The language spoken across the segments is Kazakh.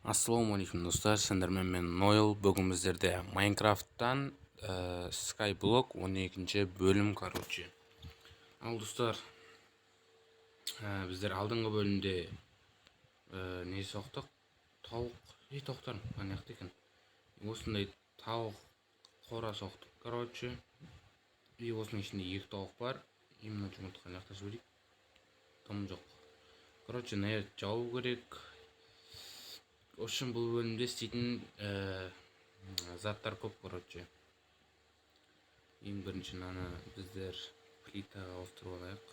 Ассалаумағалейкум достар, сендермен мен Нойл. Бүгін біздерде Майнкрафттан Skyblock 12-ші бөлім, Ал достар, біздер алдыңғы бөлімде не соқтық? Тауық, тоқтарым, қанаяқты екен. Осындай тауық қора соқтық, И осының ішінде екі тауық бар. Именно жұмыртқа қанаяқта жіберейік. Тым жоқ. Наер жау керек. Общем, бұл бөлімде істейтін заттар көп, Ең бірінші біздер плитаға ауыстырып алайық.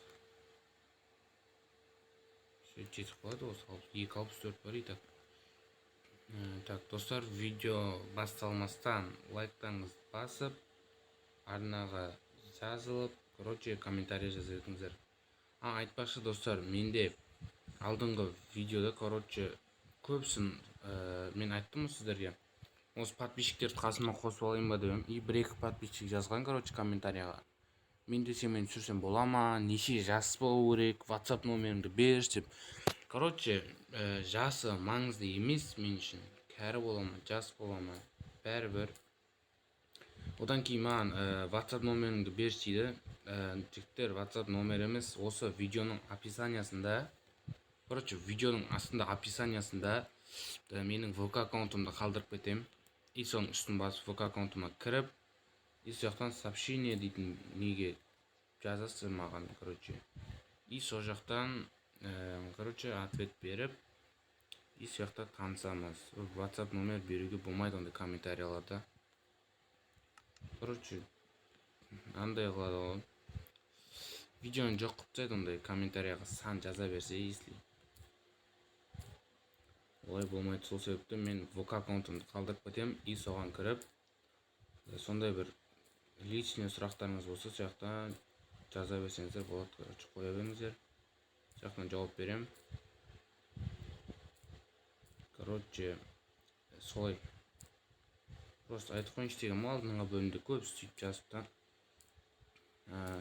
Жетіп қалады осы 2.64 бар итак. Так, достар, видео басталмастан лайктаңыз басып, арнаға жазылып, комментарий жазатыңыздар. Айтпақшы достар, менде алдыңғы видеода, көпсін мен айттым сіздерге. Осы подписчиктерді қасыма қосып алайын ба деп, и бір-екі подписчик жазған, комментарияға. Мен десем, мен түсірсем бола ма, неше жас болу керек, WhatsApp номерімді берші деп. Жасы маңызды емес мен үшін. Кәрі бола ма, жас бола ма, бәрібір. Одан кейін маған WhatsApp номерімді берші дейді. Жігіттер, WhatsApp номеріміз осы видеоның описаниясында. Видеоның астында описаниясында менің ВК аккаунтымды қалдырып кетем. И соның үстін басып ВК аккаунтыма кіріп, и сояқтан сообщение дейтін неге жазасыз маған, И со жақтан, ответ беріп, и сояқта танысамыз. WhatsApp номер беруге болмайды ондай комментарияларда. Андай қылады ол. Видеоны жоқ қып тастайды ондай комментарияға сан жаза берсе, если. Олай болмайды, сол себепті мен ВК аккаунтымды қалдырып кетем, и соған кіріп, сондай бір личный сұрақтарыңыз болса, сояқтан жаза берсеңіздер болады, қоя беріңіздер. Сояқтан жауап берем. Солай. Просто айтып қойыншы деген алдыңғы бөлімде көп сөйтіп жазыпты.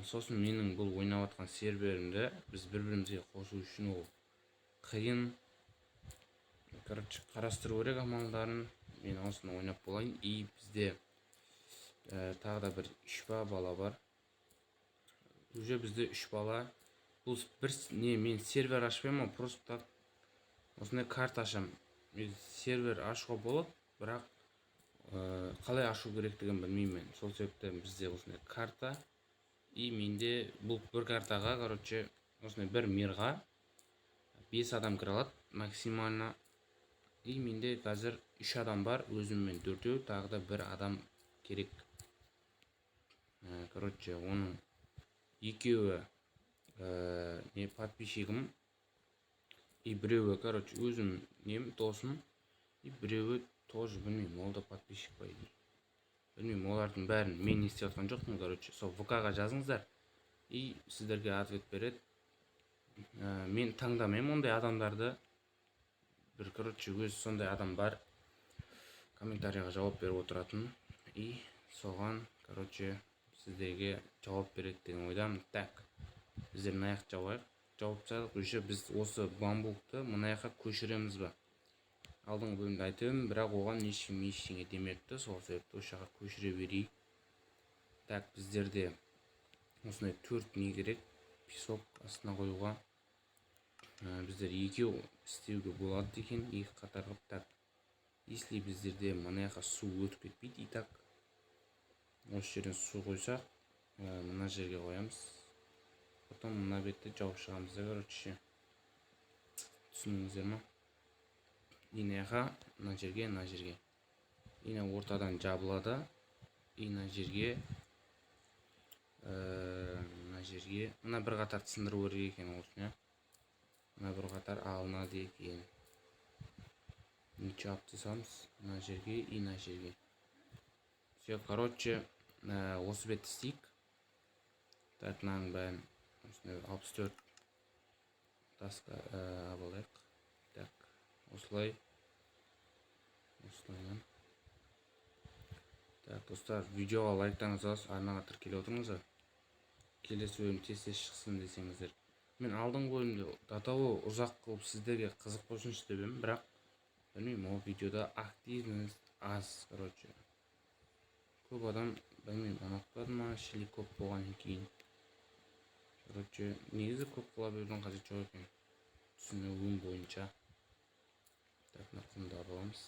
Сосын менің бұл ойнап атқан серверімді біз бір-бірімізге қосу үшін ол қиын. Қарастыру керек амалдарын. Мен осыны ойнап болайын. И бізде тағы да бір 3 бала бар. Уже бізде 3 бала. Бұл мен сервер ашпаймын, просто так осындай карта ашам. Сервер ашуға болады, бірақ қалай ашу керектігін білмеймін. Сол себепті бізде осындай карта. И менде бұл бір картаға, осындай бір мирға 5 адам кіре алады максимально. И менде қазір 3 адам бар, өзіммен 4, тағы да 1 адам керек. Оның екеуі подписчигім, и біреуі, өзім досым, и біреуі тоже білмеймін, ол да подписчик па еді. Білмеймін, олардың бәрін мен естіп атқан жоқпын, сол ВК-ға жазыңыздар, и сіздерге ответ береді. Мен таңдамаймын ондай адамдарды. Бір, өз сондай адам бар, комментарияға жауап беріп отыратын, и соған, сіздерге жауап береді деген ойдамын. Так, біздер мынаяқ жауап жасадық. Уже біз осы бамбукты мынаяққа көшіреміз ба? Алдыңғы бөлімде айтып, бірақ оған ештеңе демепті, сол себепті осы жаққа көшіре берейік. Так, біздерде осындай 4 не керек, песок астына қоюға. Біздер екеу істеуге болады екен, екі қатар қып. Так, если біздерде мынаяққа су өтіп кетпейді, и так осы жерден су қойсақ, мына жерге қоямыз. Потом мына бетті жауып шығамыз. Түсініңіздер ма? Инаяға, мына жерге. Ина ортадан жабылады. И мына жерге, мына бір қатар сындыру керек екен осыны. Мына бір қатар алынады екен. Ничего аптысамыз, мына жерге и мына жерге. Все, осы бет істейік. Так, мынаның бәрін 64 таска алайық. Так, осылай. Так, достар, видеоға лайктаңыз, арнаға тіркеле отырыңыздар. Келесі бөлім тез шықсын десеңіздер. Мен алдыңғы бөлімде датауы ұзақ қылып сіздерге қызық болсыншы деп едім, бірақ Білмеймін, ол видеода активность аз, короче. Көп адам, білмеймін, ұнатпады ма, шілі көп болғаннан кейін. Короче, негізі көп қыла берудің қажеті жоқ екен. Түсінігім бойынша. Так, мына құмды аламыз.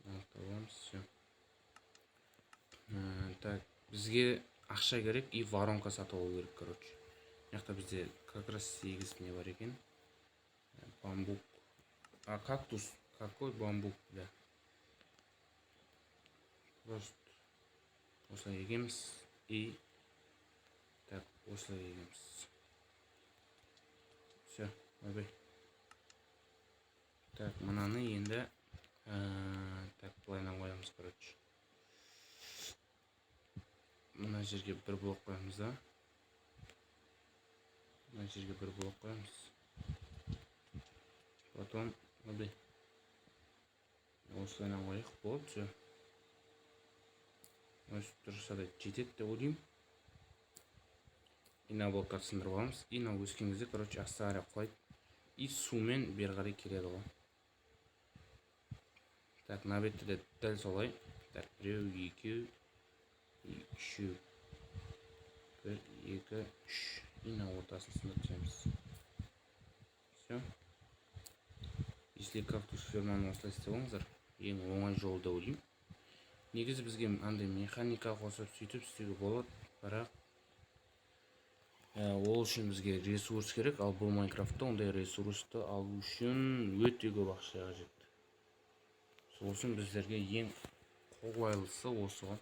Аламыз, все. Так, бізге ақша керек и воронка сатып алу керек, короче. Яқта бізде как раз 8 не бар екен. Бамбук. А кактус? Какой бамбук, бля? Просто осылай егеміз и так, осылай егеміз. Все, ойбай. Так, мынаны енді так, былайынан қоямыз, короче. Мына жерге бір блок қоямыз да. Мына жерге бір блок қоямыз. Потом, ойбай. Осылайынан қояйық, болды, все. Өсіп тұрса да жетеді деп ойлаймын. И мына блоктарды сындырып аламыз. И мына өскен кезде, короче, асты қарай құлайды. И сумен бері қарай келеді ғой. Так, мына бетте де дәл солай. Так, біреу, екеу, үшеу. 1, 2, 3. И мына ортасын сындырып тастаймыз. Все. Если кактус ферманы осылай істеп алыңыздар, ең оңай жолы деп ойлаймын. Негізі бізге андай механика қосып сөйтіп істеуге болады, бірақ ол үшін бізге ресурс керек, ал бұл Майнкрафтта ондай ресурсты алу үшін өте көп ақша қажет. Сол үшін біздерге ең қолайлысы осы ғой.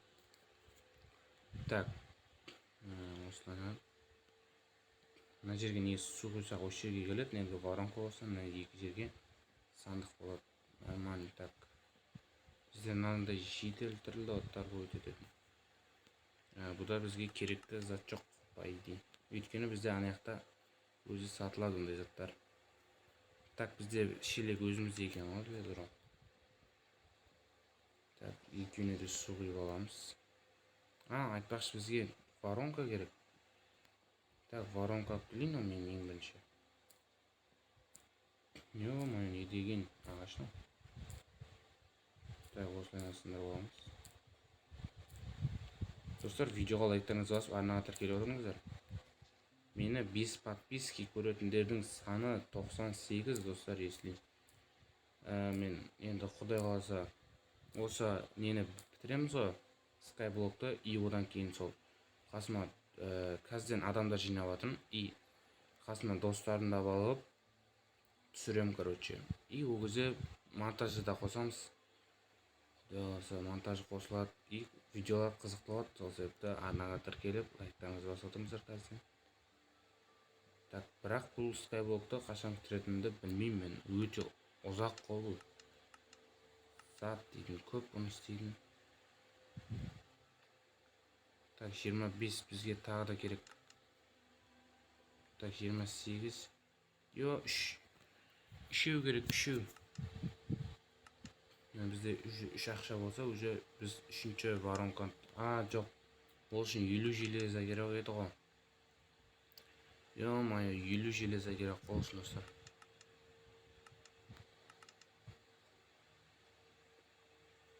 Так, осылайынан мына жерге не су құйсақ осы жерге келеді, негізі воронка болса, мына екі жерге сандық болады. Нормально. Так, бізде мынандай жедел түрлі оттар өтеді. Бұда бізге керекті зат жоқ, по идее. Өйткені бізде ана жақта өзі сатылады ондай заттар. Так, бізде шелек өзімізде екен ғой, дұрыс. Так, екеуіне де су құйып аламыз. Айтпақшы, бізге воронка керек. Так, воронка құйын ол мен ең бірінші. Ё-моё, не деген ағашын. Так, осылайынан сындырып аламыз. Достар, видеоға лайктарыңызды басып, арнаға тіркеліп отырыңыздар. Мені 5 подписки көретіндердің саны 98, достар, если. Мен енді Құдай қаласа осы нені бітіреміз ғой, Skyblock'ты, и одан кейін сол қасыма қазден адамдар жинап атын, и қасымнан достарымды алып түсірем, короче. И ол кезде монтажды да қосамыз. Монтаж қосылады, и видеолар қызықты болады. Сол себепті арнаға тіркеліп, лайктарыңызды басып отырыңыздар қазір. Так, бірақ бұл Skyblock'ты қашан бітіретінімді білмеймін мен. Өте ұзақ қол. Зат дейтін, көп оны істейтін. Так, 25 бізге тағы да керек. Так, 28. Йо, 3. Үшеу керек, үшеу. Бізде 3 ақша болса, уже біз үшінші воронканы... жоқ. Ол үшін 50 железа керек еді ғой. Ё-моё, 50 железа керек қол үшін, достар.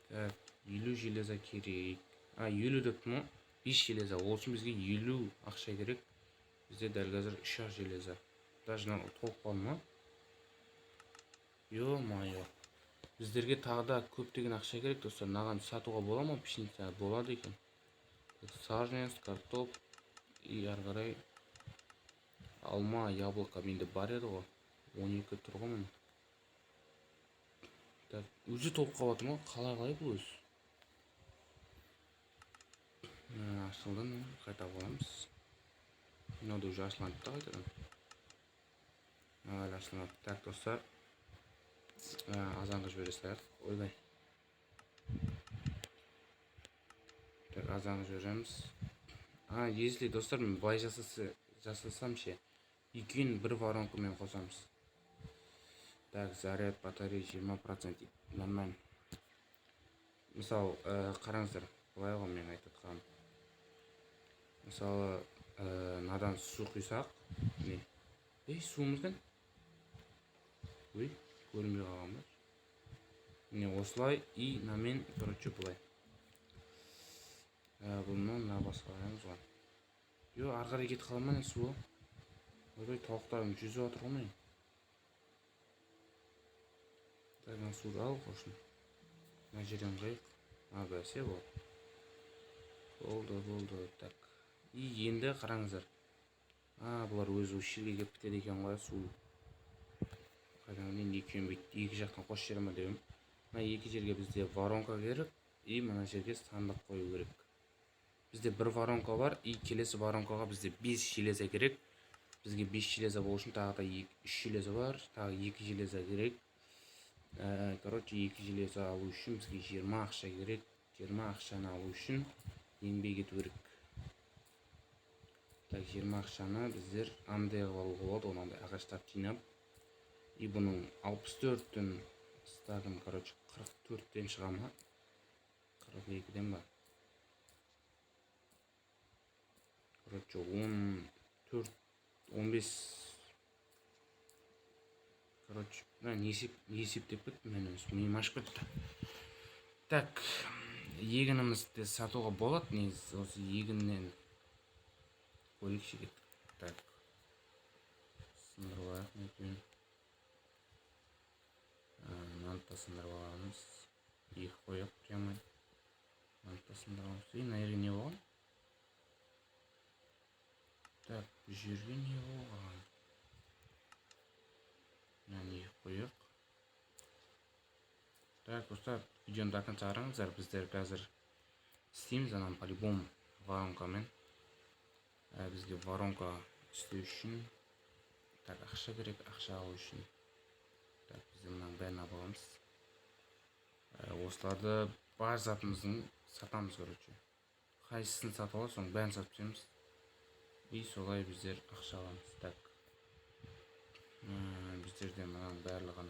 Так, 50 железа керек. 50 деп мұ? 5 железа. Ол үшін бізге 50 ақша керек. Бізде дәл қазір 3 железа. Даже толық қалды ма? Ё-моё. Біздерге тағы да көптеген ақша керек, достар. Наған сатуға бола ма? Пшеница болады екен. Саженец, картоп и ары қарай алма, яблоко менде бар еді ғой. 12 тұр ғой мұны. Так, өзі толық қалады ма? Қалай бұл өз? Ашылды, қайта боламыз. Мынауды уже ашыланды да қайтадан. Әлі ашыланды. Так, достар. Азанғы жібере салайық. Ойбай. Так, азанғы жібереміз. Если, достар, мен былай жасасам ше, екеуін бір воронкамен қосамыз. Так, заряд батарея 20%. Нормально. Мысалы, қараңыздар, былай ғой мен айтып қалам. Мысалы, надан су құйсақ. Не? Суымыз қан? Ой, көрінбей қалған ба. Міне осылай и намен короче былай. Бұны мына басқарамыз ғой. Йо, ары қарай кетіп қалма не суы. Ойбай, тауықтарым жүзіп жатыр ғой. Так, мына суды ал қошын. Мына жерден қайық. Бәсе бол. Болды. Так. И енді қараңыздар. Бұлар өзі жерге келіп кетеді екен ғой су. Қайдан мен екі жақтан қос жеріме деймін. Мына екі жерге бізде воронка керек, и мына жерге сандық қою керек. Бізде бір воронка бар, и келесі воронкаға бізде 5 железа керек. Бізге 5 железа болу үшін тағы да 3 железа бар, тағы 2 железа керек. Короче, 2 железа алу үшін бізге 20 ақша керек. 20 ақшаны алу үшін еңбек ету керек. Так, 20 ақшаны біздер андай алуға болады, онандай ағаштарды жинап. И бұның 64-тен стагын, короче, 44-тен шыға ма? 42-ден ба? Короче, 14, 15. Короче, мен есептеп кеттім, мен өзім миым ашып кетті. Так, егінімізді сатуға болады, негізі осы егіннен көрейікші кеттік. Так, сындырып алайық нетпен. Мынаны да сындырып аламыз. Екі қояқ прямой. Мынаны да сындырып аламыз. И мына жерге не болған? Так, бұл жерге не болған? Мынаны екі қояқ. Так, достар, видеоны до конца қараңыздар. Біздер қазір істейміз, анан по-любому воронкамен. Бізге воронка істеу үшін так, ақша керек, ақша алу үшін. Так, біз мынаның бәрін алып аламыз. Осыларды бар затымыздың сатамыз, короче. Қайсысын сатып алып, соның бәрін сатып жеміз. И солай біздер ақша аламыз. Так. Біздерде мынаның барлығын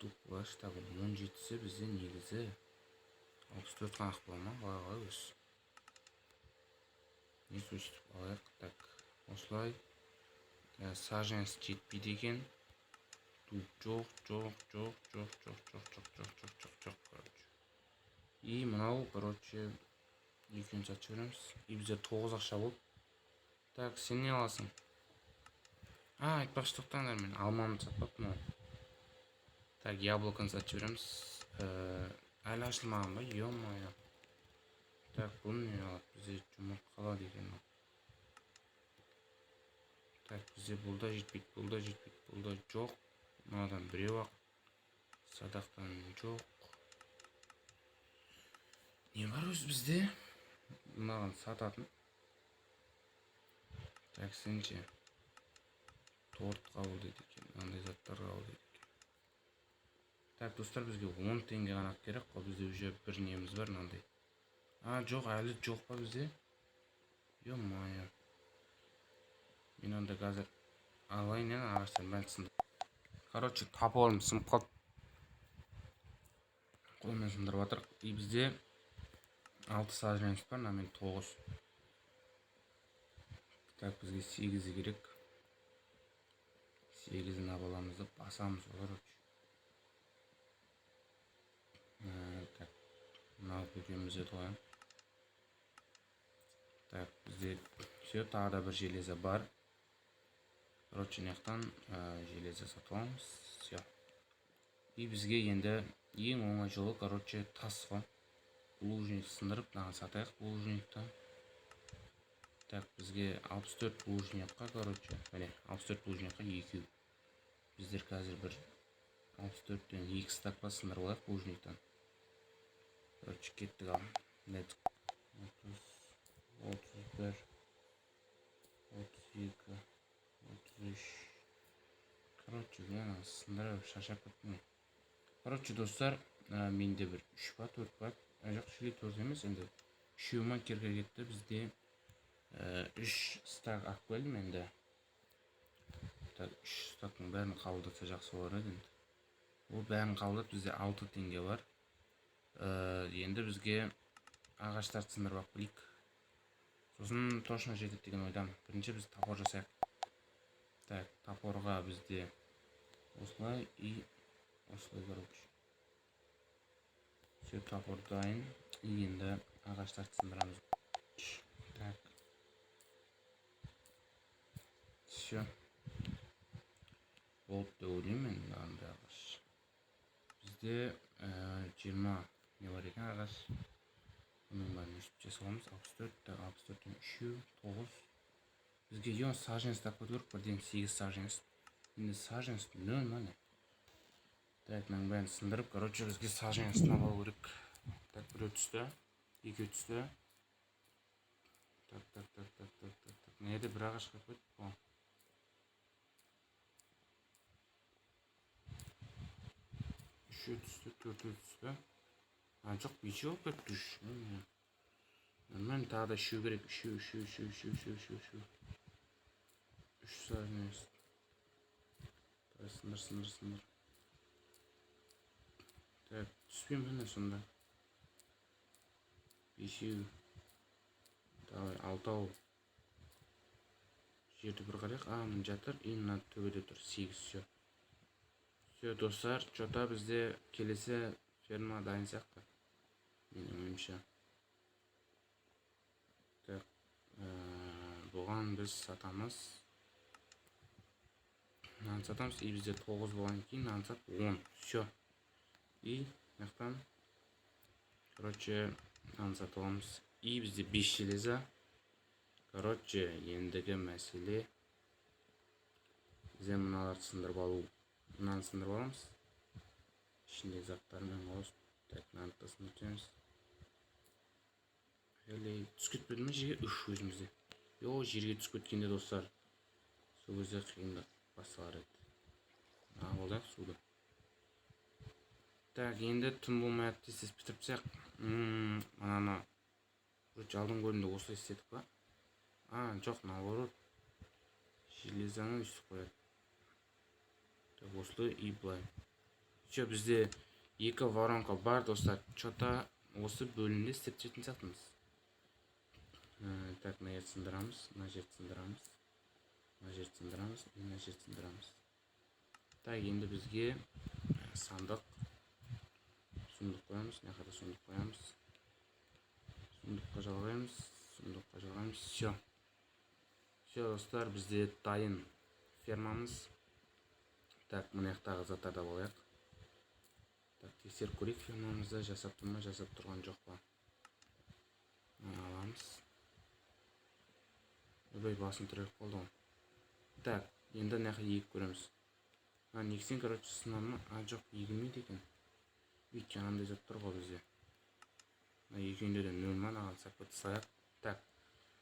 туп бар. Так, 17-сі бізде негізі 64 қанақ бола ма? Қалай өз. Не сөйтіп алайық. Так, осылай саженс жетпейді екен. Туп жоқ, короче. И мынау, короче, екеуін сатып жібереміз. И бізде 9 ақша болды. Так, сен не аласың? Айтпақшы, тоқтаңдар, мен алмамды сатпаппын. Так, яблоканы сатып жібереміз. Әлі ашылмаған ба? Ё-моё. Так, бұны не алады? Бізде жұмыртқа қалады екен. Так, бізде бұл да жетпейді, жоқ. Мынадан біреу ақ. Садақтан жоқ. Не бар өз бізде? Мынаған сататын. Так, сенше. Торт қабыл дейді екен. Мынандай заттар қабыл дейді екен. Так, достар, бізге 10 теңге ғана керек. Бізде уже бір неміз бар, мынандай. Жоқ, әлі жоқ па бізде? Ё-моё. Мен онда қазір алайын, ағаштарын бәрін сындырып. Короче, топорым сынып қалды. Қолмен сындырып жатыр. И бізде 6 саженец бар, мен 9. Так, бізге 8 керек. 8-ін абаламызды басамыз, короче. Так, мынау көкемізде тоян. Так, бізде все, тағы да бір железа бар. Короче, нектан железа сатып аламыз. Все. И бізге енді ең оңай жолы, короче, тас қой. Булыжник сындырып, мынаны сатайық булыжникті. Так, бізге 64 булыжникқа, короче, міне 64 булыжникқа 2. Біздер қазір бір 64-тен 2 стак па сындырып алайық булыжниктан. Короче, кеттік ал. 30, 31, 32, 33. Короче, мен сындырып шашап кеттім. Короче, достар, менде бір 3 па, 4 па. Жоқ, 4 емес, енді 3-ма керге кетті. Бізде 3 стак ақ келдім енді. Так, 3 стактың бәрін қабылдатса жақсы болар еді енді. Ол бәрін қабылдап, бізде 6 теңге бар. Енді бізге ағаштарды сындырып ақ білейік. Сосын точно жетеді деген ойдамын. Бірінші біз топор жасайық. Так, топорға бізде осылай и осылай, короче. Все, топор дайын. Енді ағаштарды сындырамыз. Так. Все. Болып деп ойлаймын мен мынандай ағаш. Бізде 20 не бар екен ағаш. Оның бәрін өшіп жасаламыз. 64, 64-тен 3, 9. Бізге ең саженс тапқа көріп, бірден 8 саженс. Енді саженс 0 мане. Так, мынның бәрін сындырып, короче, бізге саженсін алу керек. Так, біреу түсті, екеу түсті. Так. Неде бір ағашқа қойып? Үшеу түсті, төртеу түсті. Жоқ, бейші болып кетті үш. Мен тағы да үшеу керек. Үшеу. Үш саженс. Сындыр. Так, түспейм міне сонда. Бешеу. Давай, алтау. Жерді бір қарайық. Мына жатыр, и мына төбеде тұр. 8, все. Все, достар, жота бізде келесі ферма дайын сияқты. Менің ойымша. Так, бұған біз сатамыз. Мынаны сатамыз, и бізде 9 болған кейін, мынаны сат 10. Все. И мынақтан, короче, мынаны сатып аламыз. И бізде 5 железа. Короче, ендігі мәселе бізде мыналарды сындырып алу. Мынаны сындырып аламыз. Ішіндегі заттармен қосып. Так, мынаны да сындырып. Түсіп кетпеді ме жерге? Өзімізде. Жерге түсіп кеткенде, достар, сол кезде қиындық басталар еді. Алдық суды. Так, енді түн болмай тез бітіріп тастайық. Мынаны алдын көрінде осылай істедік па? Жоқ, наоборот. Железаны үстіп қояды. Так, осылай и былай. Все, бізде 2 воронка бар, достар. Что-то осы бөлімде істеп жетін сақтымыз. Так, мына жерді сындырамыз, мына жерді сындырамыз, мына жерді сындырамыз, мына жерді сындырамыз. Так, енді бізге сандық, сундық қоямыз, мына жақта сундық қоямыз. Сундыққа жалғаймыз. Все. Все, достар, бізде дайын фермамыз. Так, мына жақтағы заттарды алайық. Так, тексеріп көрейік фермамызды, жасап тұрма, жасап тұрған жоқ па. Мына аламыз. Өбей басын түрек болды ғой. Так, енді нәқі егіп көреміз. Негізен, короче, сынамы, жоқ, егілмейді екен. Өйткен андай зат тұр ғой бізде. Екеуінде де 0 аған сапқа тысаяқ. Так,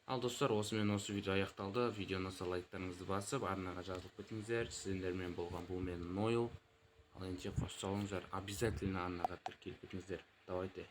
ал достар, осымен осы видео аяқталды. Видеоны осы лайктарыңызды басып, арнаға жазылып кетіңіздер. Сіздермен болған бұл мен Нойл. Ал енді қош салыңыздар, обязательно арнаға тіркеліп кетіңіздер. Давайте.